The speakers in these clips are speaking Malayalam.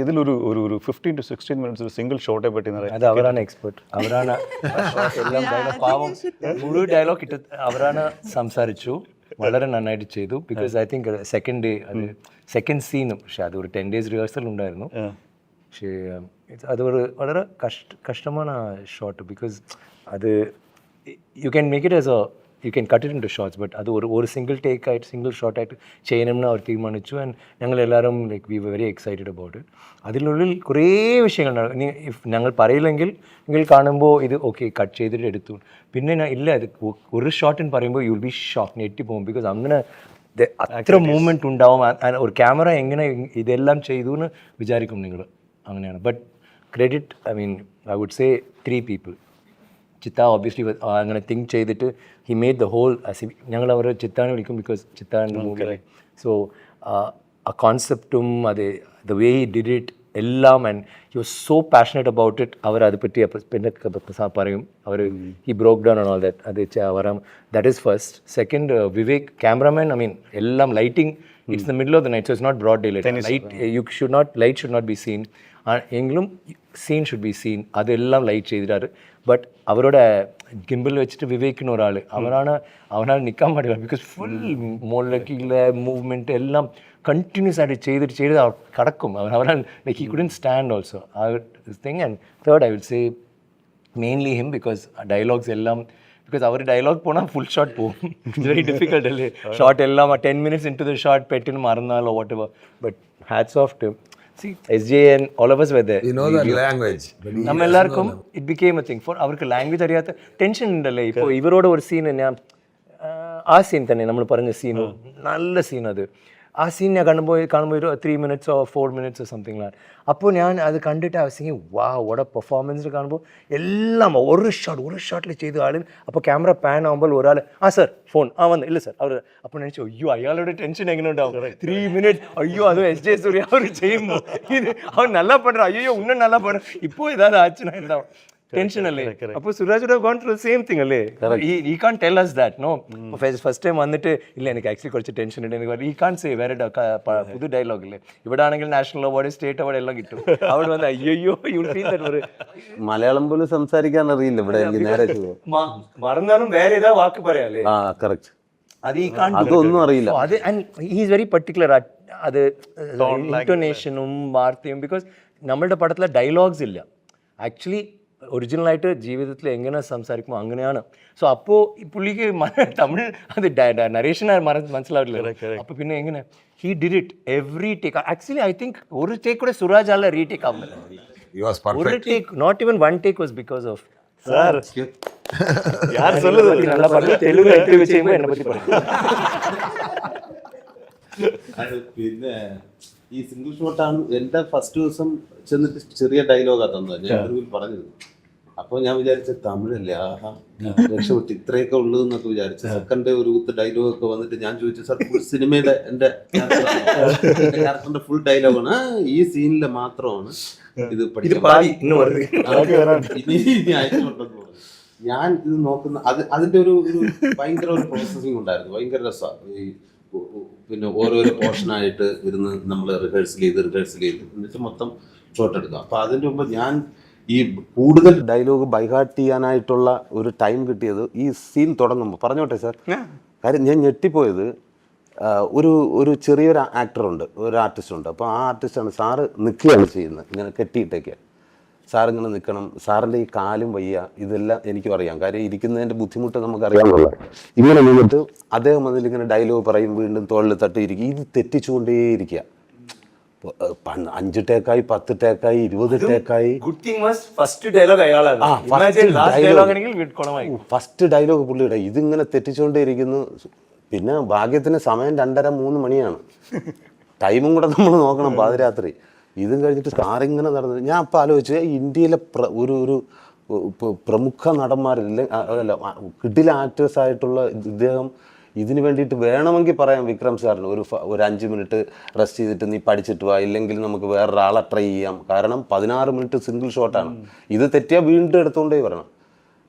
ഇതിലൊരു ഒരു 15 to 16 minutes ഒരു സിംഗിൾ ഷോട്ടെ പറ്റി അത് അവരാണ് എക്സ്പെർട്ട്, അവരാണ് എല്ലാം പാവം മുഴുവൻ ഡയലോഗ് ഇട്ട് അവരാണ് സംസാരിച്ചു, വളരെ നന്നായിട്ട് ചെയ്തു. Because I think second day അത് സെക്കൻഡ് സീനും, പക്ഷെ അത് ഒരു 10 days റിഹേഴ്സൽ ഉണ്ടായിരുന്നു. പക്ഷേ അത് വളരെ കഷ്ടമാണ് ഷോട്ട്. ബിക്കോസ് അത് you can make it as a you can cut it into shorts, but അത് ഒരു സിംഗിൾ ടേക്ക് ആയിട്ട് സിംഗിൾ ഷോട്ടായിട്ട് ചെയ്യണമെന്ന് അവർ തീരുമാനിച്ചു. ആൻഡ് ഞങ്ങളെല്ലാവരും like we very excited about it. അതിനുള്ളിൽ കുറേ വിഷയങ്ങളുണ്ടാകും. ഇനി ഇഫ് ഞങ്ങൾ പറയില്ലെങ്കിൽ കാണുമ്പോൾ ഇത് ഓക്കെ കട്ട് ചെയ്തിട്ട് എടുത്തു. പിന്നെ ഇല്ല, അത് ഒരു ഷോട്ടിന് പറയുമ്പോൾ യു വിൽ ബി ഷോക്ക്, ഞെട്ടി പോകും. ബിക്കോസ് അങ്ങനെ അത്ര മൂവ്മെൻറ്റ് ഉണ്ടാവും. ഒരു ക്യാമറ എങ്ങനെ ഇതെല്ലാം ചെയ്തു എന്ന് വിചാരിക്കും നിങ്ങൾ. അങ്ങനെയാണ്. But credit I mean I would say 3 people. ചിത്ത ഓബ്വിയസ്ലി അങ്ങനെ തിങ്ക് ചെയ്തിട്ട് ഹി മെയ്ഡ് ദ ഹോൾ ഞങ്ങൾ അവർ ചിത്താനെ വിളിക്കും ബിക്കോസ് ചിത്താൻ്റെ മൂവി. സോ ആ കോൺസെപ്റ്റും അത് the way he did it എല്ലാം, and he was so passionate about it. അവർ അത് പറ്റി പിന്നെ പറയും. അവർ he broke down on all that. അത് വരാം. That is first. Second Vivek cameraman, I mean എല്ലാം lighting, it's the middle of the night, so it's not broad daylight. Light should not be seen. എങ്കിലും സീൻ ഷുഡ് ബി സീൻ. അതെല്ലാം ലൈറ്റ് ചെയ്തിട്ടാറ്. ബട്ട് അവരുടെ ഗിംബിൾ വെച്ചിട്ട് വിവേക്കിന് ഒരാൾ അവനാൽ നിൽക്കാൻ പാടില്ല. ബിക്കോസ് ഫുൾ മുകളിലേക്കുള്ള മൂവ്മെൻറ്റ് എല്ലാം കണ്ടിന്യൂസ് ആയിട്ട് ചെയ്തിട്ട് കടക്കും. അവനാൽ like he couldn't stand also ആ thing. And third I will say mainly him, because dialogues എല്ലാം, ബിക്കോസ് അവർ ഡയലോഗ് പോകണം ഫുൾ ഷോട്ട് പോകും. ഇറ്റ്സ് വെരി ഡിഫിക്കൽട്ട് അല്ലേ ഷോട്ട് എല്ലാം 10 minutes into the shot പെട്ടിന് മറന്നാലോ whatever. But hats off to see SJ and all of us were there. You know that language. നമ്മൾ എല്ലാവർക്കും it became a thing for അവർക്ക് ലാംഗ്വേജ് അറിയാത്ത ടെൻഷൻ ഉണ്ടല്ലേ. ഇപ്പോൾ ഇവരോട് ഒരു സീൻ ഞാൻ ആ സീൻ തന്നെ നമ്മൾ പറഞ്ഞ സീൻ നല്ല സീൻ. അത് ആ സീൻ ഞാൻ കാണുമ്പോൾ ഒരു 3 minutes or 4 minutes or something like. അപ്പോൾ ഞാൻ അത് കണ്ടിട്ട് ആ സീൻ വാട്ട് എ പെർഫോമൻസ് കാണുമ്പോൾ എല്ലാം ഒരു ഷോട്ടിൽ ചെയ്ത ആളിൽ. അപ്പോൾ ക്യാമറ പാൻ ആകുമ്പോൾ ഒരാൾ സർ ഫോൺ വന്ന് ഇല്ല സർ അവർ. അപ്പോൾ ഞാൻ അയ്യോ അയാളുടെ ടെൻഷൻ എങ്ങനെ ഉണ്ടാവും 3 minutes. അയ്യോ അത് SJ സൂര്യ അവർ ചെയ്യുമ്പോൾ ഇത് അവൻ നല്ല പண்ற അയ്യോ ഉന്നും നല്ല പண்ற ഇപ്പോൾ ഏதாவது ആச்சுனா ഉണ്ടാവും ടെൻഷൻ അല്ലേ. അപ്പോൾ Suraj would have gone through the same thing അല്ലേ. he can't tell us that no. First time വന്നിട്ട് ഇല്ല എനിക്ക് ആക്ച്വലി കുറച്ച് ടെൻഷൻ ഉണ്ട് എനിക്ക് he can't say വേറെ പുതു ഡയലോഗ് ഇല്ലേ. ഇവിടെ ആണെങ്കിൽ നാഷണൽ അവാർഡ് സ്റ്റേറ്റ് അവാർഡ് എല്ലാം കിട്ടും. അവിടെ വന്ന് അയ്യോ യു ഫീൽ ദാറ്റ്. മലയാളം പോലും സംസാരിക്കാൻ അറിയില്ല ഇവിടെ. എനിക്ക് നേരെ മറന്നാലും വേറെ ഏതാ വാക്ക് പറയാല്ലേ. കറക്റ്റ്. അതൊന്നും അറിയില്ല. അത് ഹി ഈസ് വെരി പർട്ടിക്കുലർ. അത് ഇൻറ്റോനേഷനും വാർത്തയും. ബിക്കോസ് നമ്മളുടെ പടത്തിലെ ഡയലോഗ്സ് ഇല്ല ആക്ച്വലി. ഒറിജിനലായിട്ട് ജീവിതത്തിൽ എങ്ങനെ സംസാരിക്കുമോ അങ്ങനെയാണ്. സോ അപ്പോൾ പുള്ളിക്ക് തമിഴ് അത് നരേഷൻ മനസ്സിലാവില്ല. അപ്പോൾ പിന്നെ എങ്ങനെ he did it every take. Actually I think ഒരു ടേക്ക് കൂടെ സുരാജ് ആളെ റീടേക്ക് ആവില്ല. ഒരു take not even one take was because of sir യാർ சொல்லுது நல்லா பண்ண தெலுங்கு இன்டர்வியூ ചെയ്യുമ്പോൾ എന്നെ പറ്റി പറയും. പിന്നെ ഈ സിംഗിൾ ഷോട്ടാണ് എൻ്റെ ഫസ്റ്റ് ദിവസം ചെന്നിട്ട് ചെറിയ ഡയലോഗാണ് തന്നത്. ഞാൻ ഇന്റർവ്യൂവിൽ പറഞ്ഞത്. അപ്പോൾ ഞാൻ വിചാരിച്ച തമിഴല്ലേ, ആഹാ രക്ഷപ്പെട്ട് ഇത്രയൊക്കെ ഉള്ളൂ എന്നൊക്കെ വിചാരിച്ചു. സെക്കൻഡ് ഒരു ഡയലോഗ് ഒക്കെ വന്നിട്ട് ഞാൻ ചോദിച്ചു സാർ ഫുൾ സിനിമയുടെ എൻ്റെ ക്യാരക്ടറിന്റെ ഫുൾ ഡയലോഗാണ്, ഈ സീനിലെ മാത്രമാണ് ഇത് ഞാൻ ഇത് നോക്കുന്ന. അതിന്റെ ഒരു ഭയങ്കര ഒരു പ്രോസസ്സിങ് ഉണ്ടായിരുന്നു. ഭയങ്കര രസമാണ്. പിന്നെ ഓരോരോ പോർഷനായിട്ട് ഇരുന്ന് നമ്മൾ റിഹേഴ്സൽ ചെയ്ത് എന്നിട്ട് മൊത്തം ഷോട്ട് എടുക്കുക. അപ്പോൾ അതിൻ്റെ മുമ്പ് ഞാൻ ഈ കൂടുതൽ ഡയലോഗ് ബൈഹാർട്ട് ചെയ്യാനായിട്ടുള്ള ഒരു ടൈം കിട്ടിയത് ഈ സീൻ തുടങ്ങുമ്പോൾ. പറഞ്ഞോട്ടെ സാർ. കാര്യം ഞാൻ ഞെട്ടിപ്പോയത്, ഒരു ചെറിയൊരു ആക്ടറുണ്ട്, ഒരു ആർട്ടിസ്റ്റുണ്ട്. അപ്പോൾ ആ ആർട്ടിസ്റ്റാണ് സാറ് നിൽക്കുകയാണ് ചെയ്യുന്നത്, ഇങ്ങനെ കെട്ടിയിട്ടേക്ക്. സാറിങ്ങനെ നിൽക്കണം, സാറിൻ്റെ ഈ കാലും വയ്യ, ഇതെല്ലാം എനിക്കും അറിയാം. കാര്യം ഇരിക്കുന്നതിൻ്റെ ബുദ്ധിമുട്ട് നമുക്കറിയാമെന്നുള്ള. ഇങ്ങനെ നിന്നിട്ട് അദ്ദേഹം അതിലിങ്ങനെ ഡയലോഗ് പറയും, വീണ്ടും തോളിൽ തട്ടിയിരിക്കും. ഇത് തെറ്റിച്ചുകൊണ്ടേയിരിക്കുക. 5 ടേക്കായി 10 ടേക്കായി 20 ടേക്കായി. ഫസ്റ്റ് ഡയലോഗ് പുള്ളിയുടെ ഇതിങ്ങനെ തെറ്റിച്ചുകൊണ്ടേയിരിക്കുന്നു. പിന്നെ ഭാഗ്യത്തിന് സമയം 2:30-3 മണിയാണ്. ടൈമും കൂടെ നമ്മൾ നോക്കണം, പാതിരാത്രി. ഇതും കഴിഞ്ഞിട്ട് സാറിങ്ങനെ നടന്നത്. ഞാൻ അപ്പം ആലോചിച്ച് ഇന്ത്യയിലെ ഒരു പ്രമുഖ നടന്മാരില്ല, അല്ല കിഡിലെ ആക്ടേഴ്സായിട്ടുള്ള ഇദ്ദേഹം ഇതിന് വേണ്ടിയിട്ട് വേണമെങ്കിൽ പറയാം വിക്രം സാറിന് ഒരു 5 മിനിറ്റ് റെസ്റ്റ് ചെയ്തിട്ട് നീ പഠിച്ചിട്ട് വാ, ഇല്ലെങ്കിൽ നമുക്ക് വേറൊരാളെ ട്രൈ ചെയ്യാം. കാരണം 16 മിനിറ്റ് സിംഗിൾ ഷോട്ടാണ്. ഇത് തെറ്റിയാൽ വീണ്ടും എടുത്തുകൊണ്ടേ വരണം.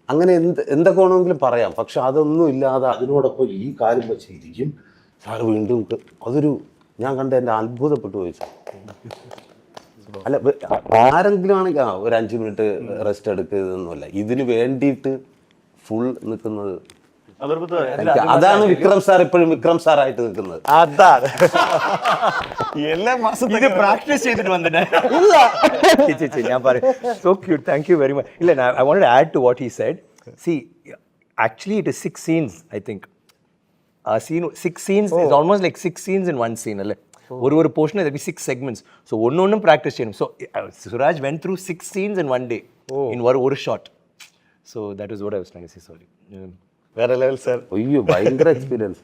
അങ്ങനെ എന്തൊക്കെ വേണമെങ്കിലും പറയാം. പക്ഷെ അതൊന്നും ഇല്ലാതെ അതിനോടൊപ്പം ഈ കാര്യം വെച്ചിരിക്കും സാറ് വീണ്ടും. അതൊരു ഞാൻ കണ്ട എൻ്റെ അത്ഭുതപ്പെട്ടു പോയി സാർ. അല്ല ആരെങ്കിലും ആണെങ്കിൽ ഒരു 5 മിനിറ്റ് റെസ്റ്റ് എടുക്കുന്നൊന്നുമല്ല, ഇതിന് വേണ്ടിയിട്ട് ഫുൾ നിൽക്കുന്നത്. അതാണ് വിക്രം സാർ ഇപ്പോഴും വിക്രം സാർ ആയിട്ട് നിൽക്കുന്നത്. അതാണ് എല്ലാ മാസം ഇത് പ്രാക്ടീസ് ചെയ്തിട്ട് വന്നിട്ട് ഞാൻ പറയും so cute, thank you very much. ഇല്ല, I wanted to add to what he said. See actually it is 6 scenes, I think. ആ scene 6 scenes is almost like 6 scenes in one scene അല്ലേ. ഒരു portion there be 6 segments. So ഒന്നൊന്നും പ്രാക്ടീസ് ചെയ്യണം. So Suraj went through 6 scenes in one day in ഒരു shot. So that is what I was trying to say. Sorry. വേറെ ലെവൽ സാർ. അയ്യോ ഭയങ്കര എക്സ്പീരിയൻസ്.